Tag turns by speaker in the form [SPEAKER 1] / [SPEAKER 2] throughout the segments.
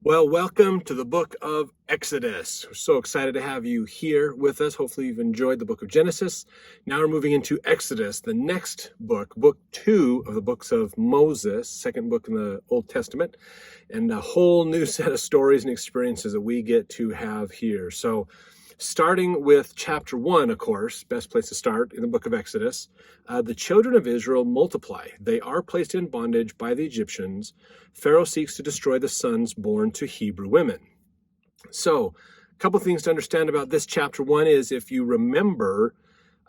[SPEAKER 1] Well, welcome to the book of Exodus. We're so excited to have you here with us. Hopefully you've enjoyed the book of Genesis. Now we're moving into Exodus, the next book, book 2 of the books of Moses, second book in the Old Testament, and a whole new set of stories and experiences that we get to have here. So starting with chapter 1, of course, best place to start in the book of Exodus, the children of Israel multiply. They are placed in bondage by the Egyptians. Pharaoh seeks to destroy the sons born to Hebrew women. So a couple things to understand about this chapter 1 is, if you remember,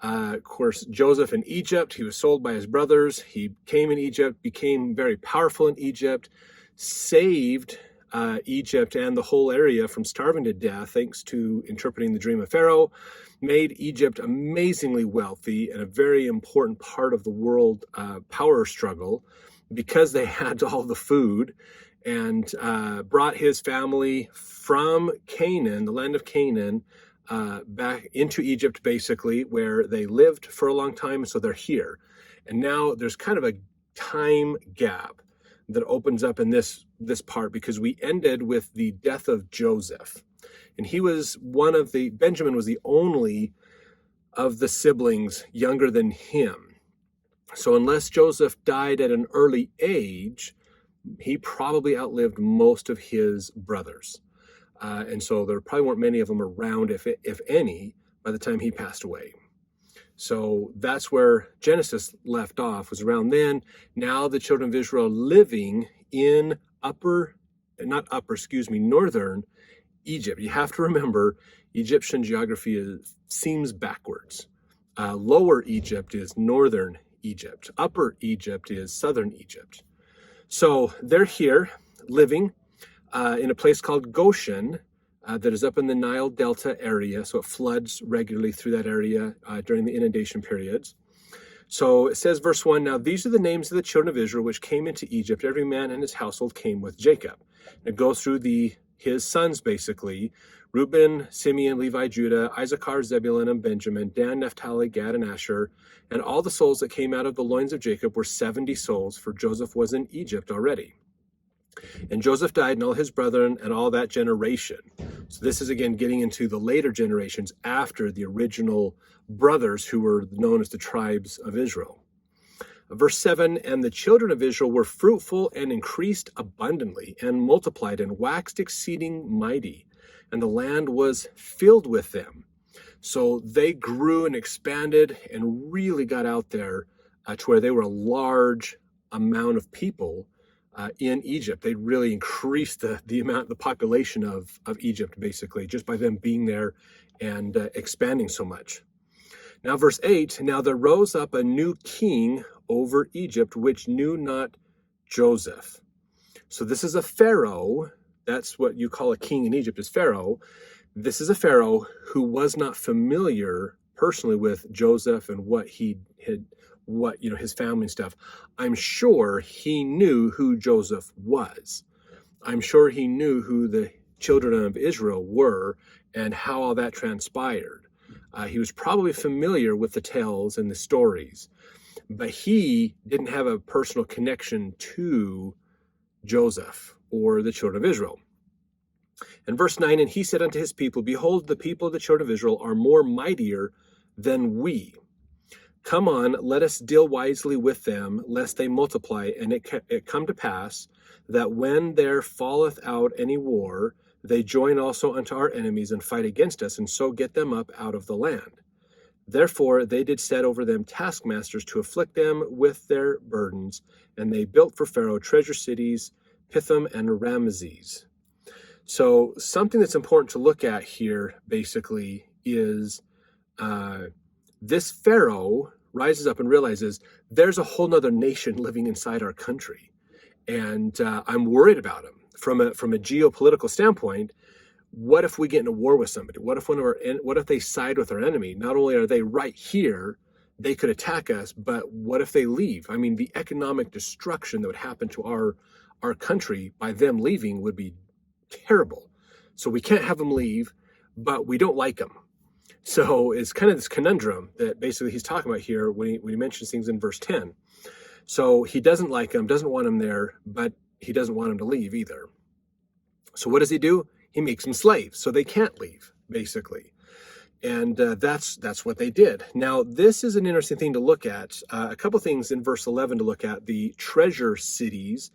[SPEAKER 1] of course, Joseph in Egypt, he was sold by his brothers. He came in Egypt, became very powerful in Egypt, saved Egypt and the whole area from starving to death thanks to interpreting the dream of Pharaoh, made Egypt amazingly wealthy and a very important part of the world power struggle because they had all the food, and brought his family from Canaan, the land of Canaan, back into Egypt, basically, where they lived for a long time. So they're here. And now there's kind of a time gap that opens up in this part, because we ended with the death of Joseph. And he was Benjamin was the only of the siblings younger than him. So unless Joseph died at an early age, he probably outlived most of his brothers. And so there probably weren't many of them around, if any, by the time he passed away. So that's where Genesis left off, was around then. Now the children of Israel living in northern Egypt. You have to remember, Egyptian geography seems backwards. Lower Egypt is northern Egypt. Upper Egypt is southern Egypt. So they're here living in a place called Goshen, that is up in the Nile Delta area. So it floods regularly through that area during the inundation periods. So it says, verse 1, now these are the names of the children of Israel which came into Egypt. Every man and his household came with Jacob. And it goes through his sons, basically: Reuben, Simeon, Levi, Judah, Issachar, Zebulun, and Benjamin, Dan, Naphtali, Gad, and Asher. And all the souls that came out of the loins of Jacob were 70 souls, for Joseph was in Egypt already. And Joseph died, and all his brethren, and all that generation. So this is again getting into the later generations after the original brothers, who were known as the tribes of Israel. Verse 7, and the children of Israel were fruitful and increased abundantly and multiplied and waxed exceeding mighty, and the land was filled with them. So they grew and expanded and really got out there to where they were a large amount of people in Egypt. They really increased the population of Egypt, basically, just by them being there and expanding so much. Now, verse 8, now there rose up a new king over Egypt, which knew not Joseph. So this is a Pharaoh. That's what you call a king in Egypt, is Pharaoh. This is a Pharaoh who was not familiar personally with Joseph and his family and stuff. I'm sure he knew who Joseph was. I'm sure he knew who the children of Israel were and how all that transpired. He was probably familiar with the tales and the stories, but he didn't have a personal connection to Joseph or the children of Israel. And verse 9, and he said unto his people, behold, the people of the children of Israel are more mightier than we. Come on, let us deal wisely with them, lest they multiply. And it come to pass that when there falleth out any war, they join also unto our enemies and fight against us, and so get them up out of the land. Therefore they did set over them taskmasters to afflict them with their burdens, and they built for Pharaoh treasure cities, Pithom and Ramesses. So something that's important to look at here, basically, is this Pharaoh rises up and realizes there's a whole nother nation living inside our country. And I'm worried about him from a geopolitical standpoint. What if we get into war with somebody? What if they side with our enemy? Not only are they right here, they could attack us, but what if they leave? I mean, the economic destruction that would happen to our country by them leaving would be terrible. So we can't have them leave, but we don't like them. So it's kind of this conundrum that basically he's talking about here when he mentions things in verse 10. So he doesn't like them, doesn't want them there, but he doesn't want them to leave either. So what does he do? He makes them slaves, so they can't leave, basically. And that's what they did. Now, this is an interesting thing to look at. A couple things in verse 11 to look at. The treasure cities.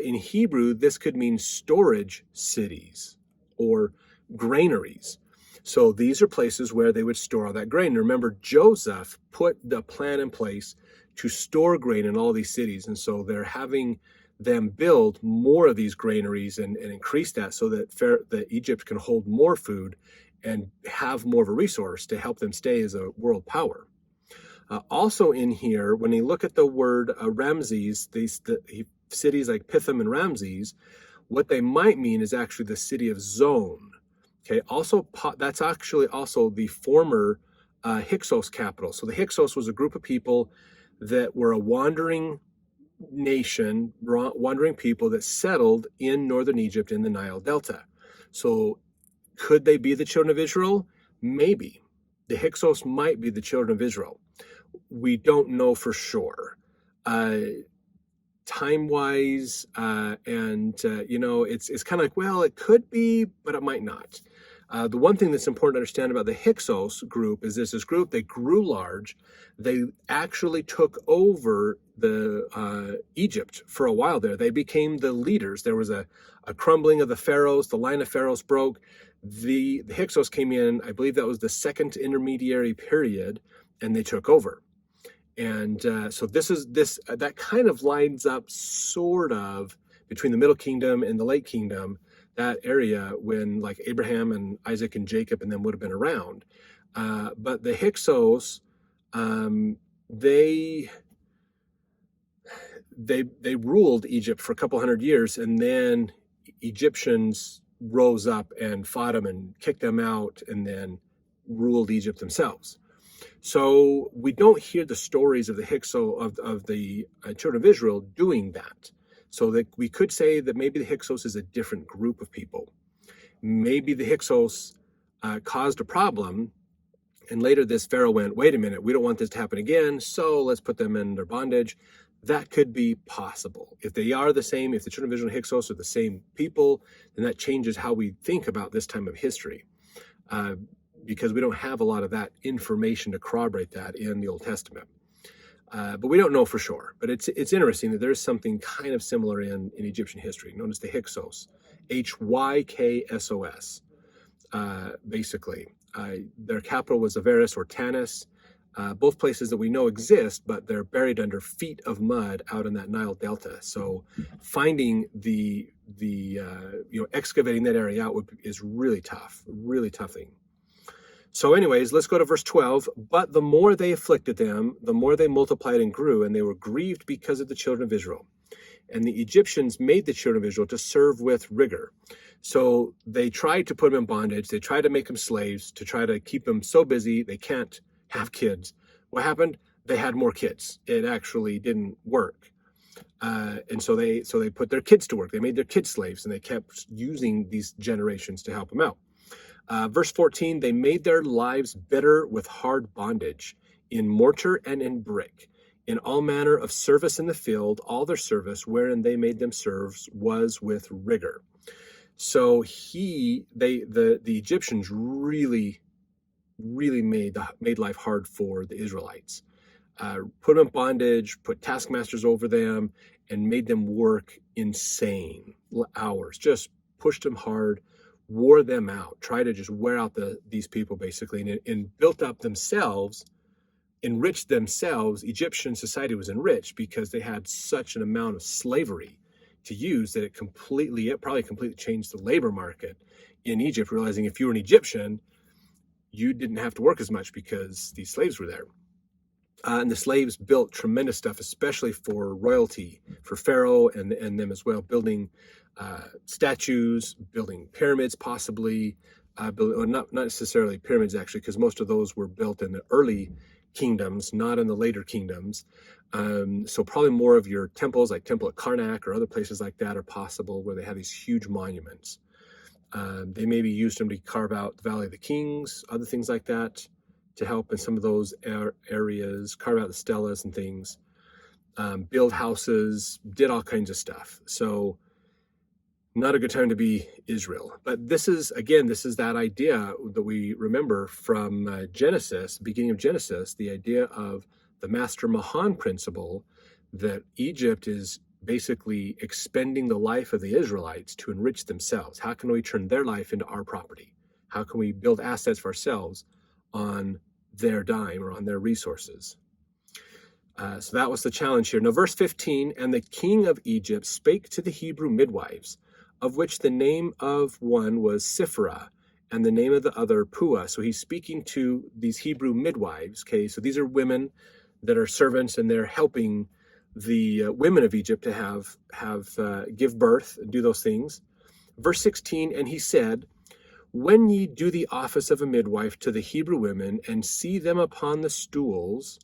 [SPEAKER 1] In Hebrew, this could mean storage cities or granaries. So these are places where they would store all that grain. Remember, Joseph put the plan in place to store grain in all these cities. And so they're having them build more of these granaries and increase that so that Egypt can hold more food and have more of a resource to help them stay as a world power. Also in here, when you look at the word Ramses, cities like Pithom and Ramses, what they might mean is actually the city of Zone. Okay, also that's actually also the former Hyksos capital. So the Hyksos was a group of people that were a wandering nation, wandering people that settled in northern Egypt in the Nile Delta. So could they be the children of Israel? Maybe. The Hyksos might be the children of Israel. We don't know for sure. Time-wise, it's kind of like, well, it could be, but it might not. The one thing that's important to understand about the Hyksos group is this group, they grew large. They actually took over the Egypt for a while there. They became the leaders. There was a crumbling of the pharaohs. The line of pharaohs broke. The Hyksos came in, I believe that was the second intermediary period, and they took over. And so that kind of lines up sort of between the Middle Kingdom and the Late Kingdom, that area when like Abraham and Isaac and Jacob and them would have been around. But the Hyksos, they ruled Egypt for a couple hundred years, and then Egyptians rose up and fought them and kicked them out and then ruled Egypt themselves. So we don't hear the stories of the Hyksos, of the children of Israel doing that. So that we could say that maybe the Hyksos is a different group of people. Maybe the Hyksos caused a problem, and later this Pharaoh went, wait a minute, we don't want this to happen again, so let's put them in their bondage. That could be possible. If they are the same, if the children of Israel and Hyksos are the same people, then that changes how we think about this time of history. Because we don't have a lot of that information to corroborate that in the Old Testament. But we don't know for sure. But it's interesting that there's something kind of similar in Egyptian history, known as the Hyksos, Hyksos, basically. Their capital was Avaris or Tanis, both places that we know exist, but they're buried under feet of mud out in that Nile Delta. So finding excavating that area out is really tough thing. So anyways, let's go to verse 12. But the more they afflicted them, the more they multiplied and grew, and they were grieved because of the children of Israel. And the Egyptians made the children of Israel to serve with rigor. So they tried to put them in bondage. They tried to make them slaves to try to keep them so busy they can't have kids. What happened? They had more kids. It actually didn't work. And so they put their kids to work. They made their kids slaves, and they kept using these generations to help them out. Verse 14, they made their lives bitter with hard bondage, in mortar and in brick, in all manner of service in the field. All their service wherein they made them serve was with rigor. So the Egyptians really made life hard for the Israelites. Put them in bondage, put taskmasters over them, and made them work insane hours. Just pushed them hard, wore them out, try to just wear out these people basically, and built up themselves, enriched themselves. Egyptian society was enriched because they had such an amount of slavery to use that it probably completely changed the labor market in Egypt, realizing if you were an Egyptian, you didn't have to work as much because these slaves were there. And the slaves built tremendous stuff, especially for royalty, for Pharaoh and them as well, building statues, building pyramids, possibly, not necessarily pyramids actually, because most of those were built in the early kingdoms, not in the later kingdoms. So probably more of your temples, like Temple at Karnak or other places like that, are possible where they have these huge monuments. They maybe used them to carve out the Valley of the Kings, other things like that, to help in some of those areas, carve out the stelas and things, build houses, did all kinds of stuff. So Not a good time to be Israel. But this is that idea that we remember from Genesis, beginning of Genesis, the idea of the Master Mahan principle, that Egypt is basically expending the life of the Israelites to enrich themselves. How can we turn their life into our property? How can we build assets for ourselves on their dime or on their resources? So that was the challenge here. Now, verse 15, and the king of Egypt spake to the Hebrew midwives, of which the name of one was Siphrah, and the name of the other Puah. So he's speaking to these Hebrew midwives. Okay, so these are women that are servants, and they're helping the women of Egypt to have give birth, do those things. Verse 16, and he said, when ye do the office of a midwife to the Hebrew women, and see them upon the stools,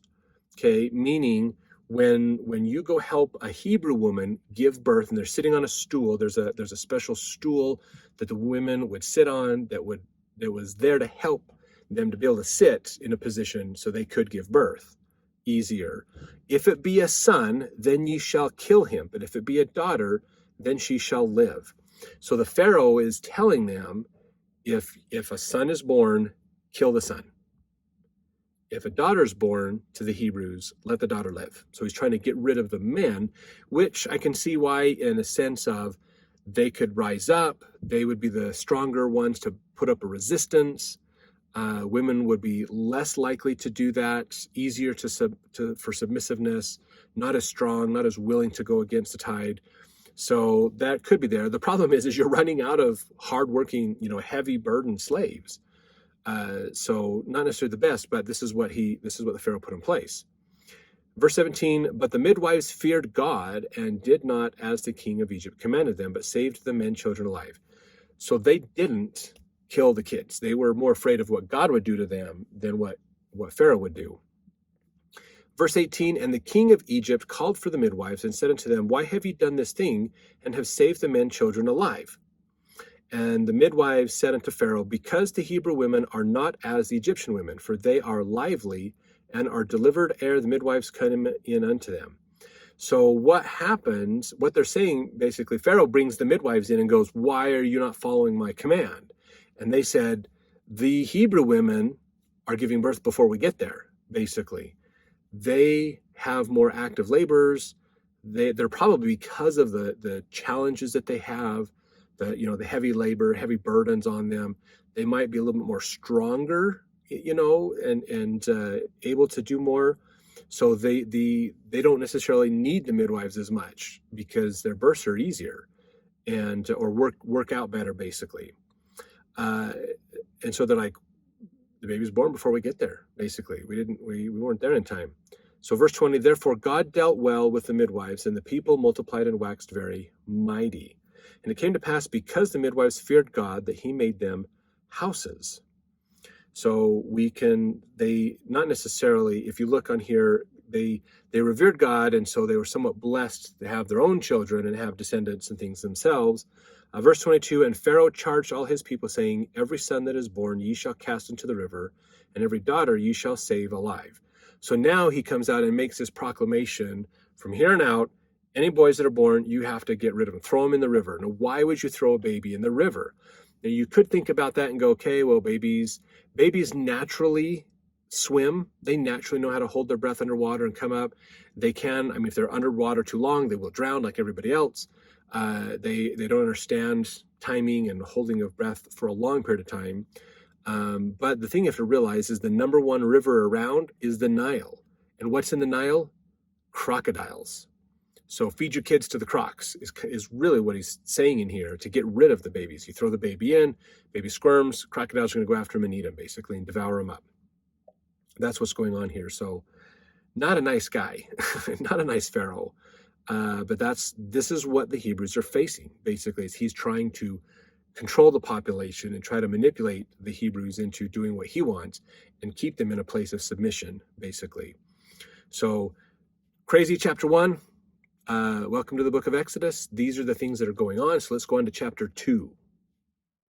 [SPEAKER 1] okay, meaning when you go help a Hebrew woman give birth and they're sitting on a stool, there's a special stool that the women would sit on that was there to help them to be able to sit in a position so they could give birth easier. If it be a son, then ye shall kill him, but if it be a daughter, then she shall live. So the Pharaoh is telling them, if a son is born, kill the son. If a daughter is born to the Hebrews, let the daughter live. So he's trying to get rid of the men, which I can see why, in a sense of they could rise up. They would be the stronger ones to put up a resistance. Women would be less likely to do that, easier for submissiveness, not as strong, not as willing to go against the tide. So that could be there. The problem is you're running out of hardworking, heavy burden slaves. So not necessarily the best, but this is what the Pharaoh put in place. Verse 17, but the midwives feared God and did not as the king of Egypt commanded them, but saved the men children alive. So they didn't kill the kids. They were more afraid of what God would do to them than what Pharaoh would do. Verse 18, and the king of Egypt called for the midwives and said unto them, why have ye done this thing and have saved the men children alive? And the midwives said unto Pharaoh, because the Hebrew women are not as the Egyptian women, for they are lively and are delivered ere the midwives come in unto them. So what happens, what they're saying, basically, Pharaoh brings the midwives in and goes, why are you not following my command? And they said, the Hebrew women are giving birth before we get there, basically. They have more active laborers. They're probably, because of the challenges that they have, the heavy labor, heavy burdens on them, they might be a little bit more stronger, and able to do more. So they don't necessarily need the midwives as much because their births are easier or work out better, basically. And so they're like, the baby's born before we get there. Basically, we weren't there in time. So verse 20, therefore God dealt well with the midwives, and the people multiplied and waxed very mighty. And it came to pass, because the midwives feared God, that he made them houses. So they not necessarily, if you look on here, they revered God, and so they were somewhat blessed to have their own children and have descendants and things themselves. Verse 22, and Pharaoh charged all his people, saying, every son that is born ye shall cast into the river, and every daughter ye shall save alive. So now he comes out and makes this proclamation, from here on out, any boys that are born, you have to get rid of them. Throw them in the river. Now, why would you throw a baby in the river? Now, you could think about that and go, okay, well, babies naturally swim. They naturally know how to hold their breath underwater and come up. They can, if they're underwater too long, they will drown like everybody else. They don't understand timing and holding of breath for a long period of time. But the thing you have to realize is the number one river around is the Nile. And what's in the Nile? Crocodiles. So feed your kids to the crocs is really what he's saying in here, to get rid of the babies. You throw the baby in, baby squirms, crocodiles are going to go after him and eat him, basically, and devour him up. That's what's going on here. So not a nice guy, not a nice Pharaoh. But this is what the Hebrews are facing, basically, is he's trying to control the population and try to manipulate the Hebrews into doing what he wants and keep them in a place of submission, basically. So crazy chapter 1. Welcome to the book of Exodus. These are the things that are going on. So let's go on to chapter 2.